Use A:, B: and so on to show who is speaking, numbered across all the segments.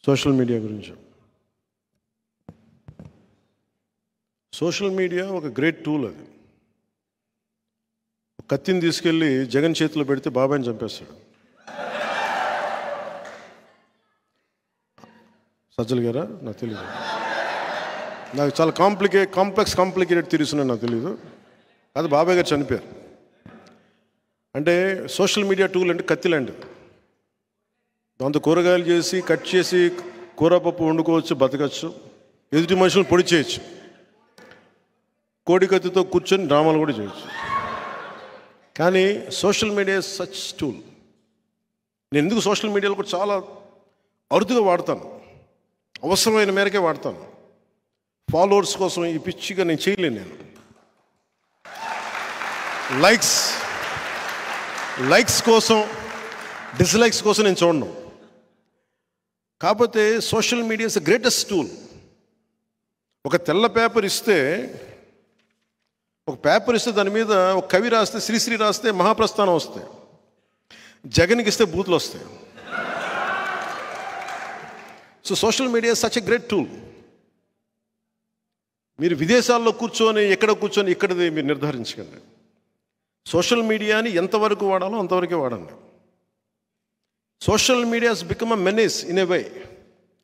A: Social media గురించి. Social media ఒక great tool. అది కత్తిని తీసుకెళ్ళి జగన్ చేతిలో పెడితే బాబాయ్ని చంపేస్తాడు. సజ్జల గారా నాకు తెలియదు, నాకు చాలా కాంప్లెక్స్డ్ తీరుస్తున్నాయి నాకు తెలీదు. అది బాబాయ్ గారు చనిపోయారు. అంటే సోషల్ మీడియా టూల్ అంటే కత్తి లాంటిది. దాంతో కూరగాయలు చేసి కట్ చేసి కూరపప్పు వండుకోవచ్చు, బతకచ్చు, ఎదుటి మనుషులను పొడి చేయొచ్చు, కోడి కత్తితో కూర్చొని డ్రామాలు కూడా చేయొచ్చు. కానీ సోషల్ మీడియా సచ్ టూల్. నేను ఎందుకు సోషల్ మీడియాలో కూడా చాలా అరుదుగా వాడతాను, అవసరమైన మేరకే వాడతాను. ఫాలోవర్స్ కోసం ఈ పిచ్చిగా నేను చేయలేను. నేను లైక్స్ కోసం, డిస్లైక్స్ కోసం నేను చూడను. కాకపోతే social media is the greatest tool. ఒక తెల్ల పేపర్ ఇస్తే, దాని మీద ఒక కవి రాస్తే, శ్రీశ్రీ రాస్తే మహాప్రస్థానం వస్తాయి. జగన్కి ఇస్తే బూతులు వస్తాయి. So social media such a great tool. మీరు విదేశాల్లో కూర్చొని ఇక్కడది మీరు నిర్ధారించకండి. సోషల్ మీడియాని ఎంతవరకు వాడాలో అంతవరకే వాడండి. Social media has become a menace in a way.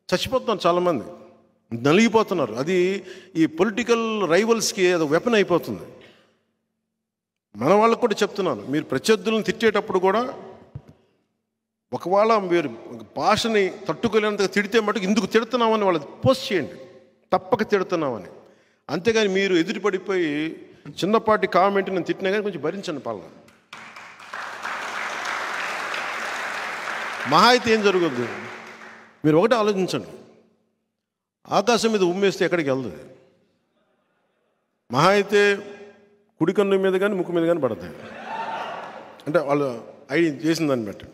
A: చచ్చిపోతున్నారు చాలామంది, నలిగిపోతున్నారు. అది ఈ పొలిటికల్ రైవల్స్కి అది వెపన్ అయిపోతుంది. మన వాళ్ళకు కూడా చెప్తున్నాను, మీరు ప్రత్యర్థులను తిట్టేటప్పుడు కూడా ఒకవేళ మీరు భాషని తట్టుకోలేనంతగా తిడితే మటుకు ఇందుకు తిడుతున్నామని వాళ్ళకి పోస్ట్ చేయండి, తప్పక తిడుతున్నామని. అంతేగాని మీరు ఎదురుపడిపోయి చిన్నపాటి కామెంట్ నేను తిట్టినా కానీ కొంచెం భరించండి. పాలన మహా అయితే ఏం జరగద్దు. మీరు ఒకటే ఆలోచించండి, ఆకాశం మీద ఉమ్మేస్తే ఎక్కడికి వెళ్తుంది? మహా అయితే కుడి కన్ను మీద కానీ ముక్కు మీద కానీ పడతాయి. అంటే వాళ్ళు ఐడి చేసిన దాన్ని బట్టి.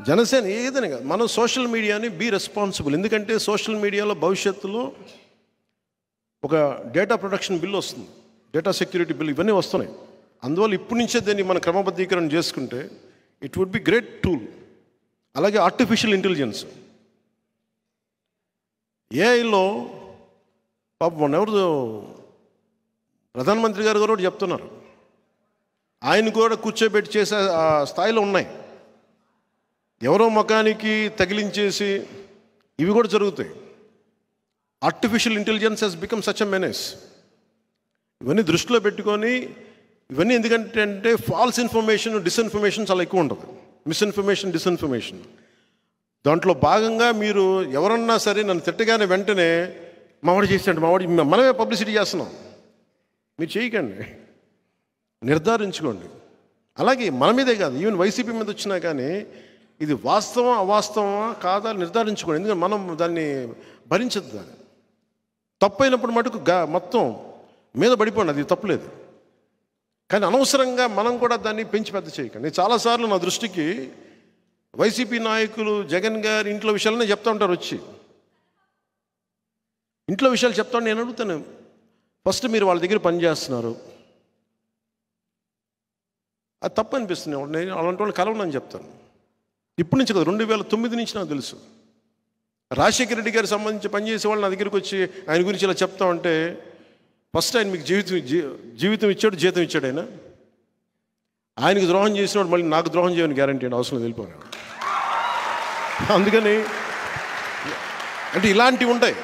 A: జనసేన ఏదైనా కాదు, మనం సోషల్ మీడియాని బీ రెస్పాన్సిబుల్. ఎందుకంటే సోషల్ మీడియాలో భవిష్యత్తులో ఒక డేటా ప్రొటెక్షన్ బిల్ వస్తుంది, డేటా సెక్యూరిటీ బిల్, ఇవన్నీ వస్తున్నాయి. అందువల్ల ఇప్పటి నుంచే దీన్ని మనం క్రమబద్ధీకరణ చేసుకుంటే it would be great tool. అలాగే ఆర్టిఫిషియల్ ఇంటెలిజెన్స్, ఏఐలో పాపం ఎవరు ప్రధానమంత్రి గారు కూడా చెప్తున్నారు, ఆయన కూడా కూర్చోబెట్టి చేసే ఆ స్థాయిలో ఉన్నాయి. ఎవరో ముఖానికి తగిలించేసి ఇవి కూడా జరుగుతాయి. Artificial intelligence has become such a menace. ఇవన్నీ దృష్టిలో పెట్టుకొని, ఇవన్నీ ఎందుకంటే అంటే ఫాల్స్ ఇన్ఫర్మేషన్, డిస్ఇన్ఫర్మేషన్ చాలా ఎక్కువ ఉంటుంది. Misinformation, disinformation. దాంట్లో భాగంగా మీరు ఎవరన్నా సరే నన్ను తిట్టగానే వెంటనే మావాడు చేసాడు, మనమే పబ్లిసిటీ చేస్తున్నాం. మీరు చేయకండి, నిర్ధారించుకోండి. అలాగే మన మీదే కాదు, ఈవెన్ వైసీపీ మీద వచ్చినా కానీ ఇది వాస్తవం అవాస్తవమా కాదా నిర్ధారించుకోండి. ఎందుకంటే మనం దాన్ని భరించద్దు. దాన్ని తప్పైనప్పుడు మటుకు మొత్తం మీద పడిపోండి, అది తప్పులేదు. కానీ అనవసరంగా మనం కూడా దాన్ని పెంచి పెద్ద చేయకండి. చాలాసార్లు నా దృష్టికి వైసీపీ నాయకులు జగన్ గారి ఇంట్లో విషయాలనే చెప్తా ఉంటారు. వచ్చి ఇంట్లో విషయాలు చెప్తాను. నేను అడుగుతాను, ఫస్ట్ మీరు వాళ్ళ దగ్గర పనిచేస్తున్నారు, అది తప్పు అనిపిస్తుంది. నేను అలాంటి వాళ్ళు కలవనని చెప్తాను. ఇప్పటి నుంచి కదా, 2009 నుంచి నాకు తెలుసు. రాజశేఖర రెడ్డి గారికి సంబంధించి పనిచేసే వాళ్ళు నా దగ్గరికి వచ్చి ఆయన గురించి ఇలా చెప్తామంటే, ఫస్ట్ ఆయన మీకు జీవితం ఇచ్చాడు, జీతం ఇచ్చాడు. ఆయనకు ద్రోహం చేసినవాడు మళ్ళీ నాకు ద్రోహం చేయని గ్యారంటీ అండి, అవసరం వెళ్ళిపోయాను. అందుకని అంటే ఇలాంటివి ఉంటాయి.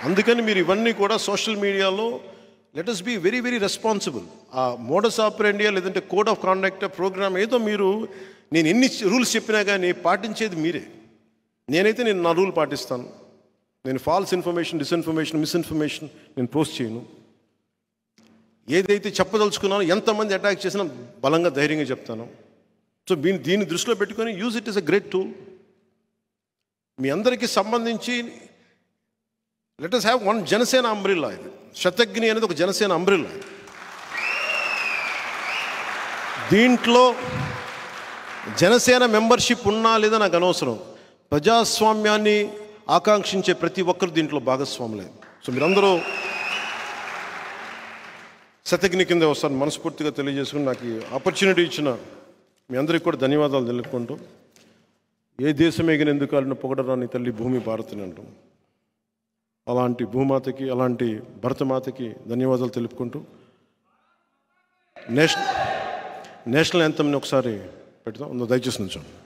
A: అందుకని మీరు ఇవన్నీ కూడా సోషల్ మీడియాలో let us be very very responsible. ఆ మోడస్ ఆపరెండి లేదంటే కోడ్ ఆఫ్ కాండక్ట్ ప్రోగ్రామ్ ఏదో మీరు, నేను ఎన్ని రూల్స్ చెప్పినా కానీ పాటించేది మీరే. నేనైతే నా రూల్ పాటిస్తాను. నేను ఫాల్స్ ఇన్ఫర్మేషన్, డిస్ఇన్ఫర్మేషన్, మిస్ఇన్ఫర్మేషన్ నేను పోస్ట్ చేయను. ఏదైతే చెప్పదలుచుకున్నానో, ఎంతమంది అటాక్ చేసినా బలంగా ధైర్యంగా చెప్తాను. సో దీన్ని దృష్టిలో పెట్టుకొని use it is a great tool. మీ అందరికీ సంబంధించి let us have one Janasena umbrella. ఇది శతఘ్ని అనేది ఒక జనసేన అంబ్రిల్లా. దీంట్లో జనసేన మెంబర్షిప్ ఉన్నా లేదా నాకు అనవసరం. ప్రజాస్వామ్యాన్ని ఆకాంక్షించే ప్రతి ఒక్కరు దీంట్లో భాగస్వాములే. సో మీరందరూ శతఘ్ని కింద వస్తాను మనస్ఫూర్తిగా తెలియజేసుకుని నాకు ఈ ఆపర్చునిటీ ఇచ్చిన మీ అందరికీ కూడా ధన్యవాదాలు తెలుపుకుంటూ, ఏ దేశం ఎగినెందుకు కాలిన పొగడరాని తల్లి భూమి భారతిని అంటాం. అలాంటి భూమాతకి, అలాంటి భరతమాతకి ధన్యవాదాలు తెలుపుకుంటూ నేషనల్ యాంథమ్ని ఒకసారి పెడతాం. దయచేసి నుంచోండి.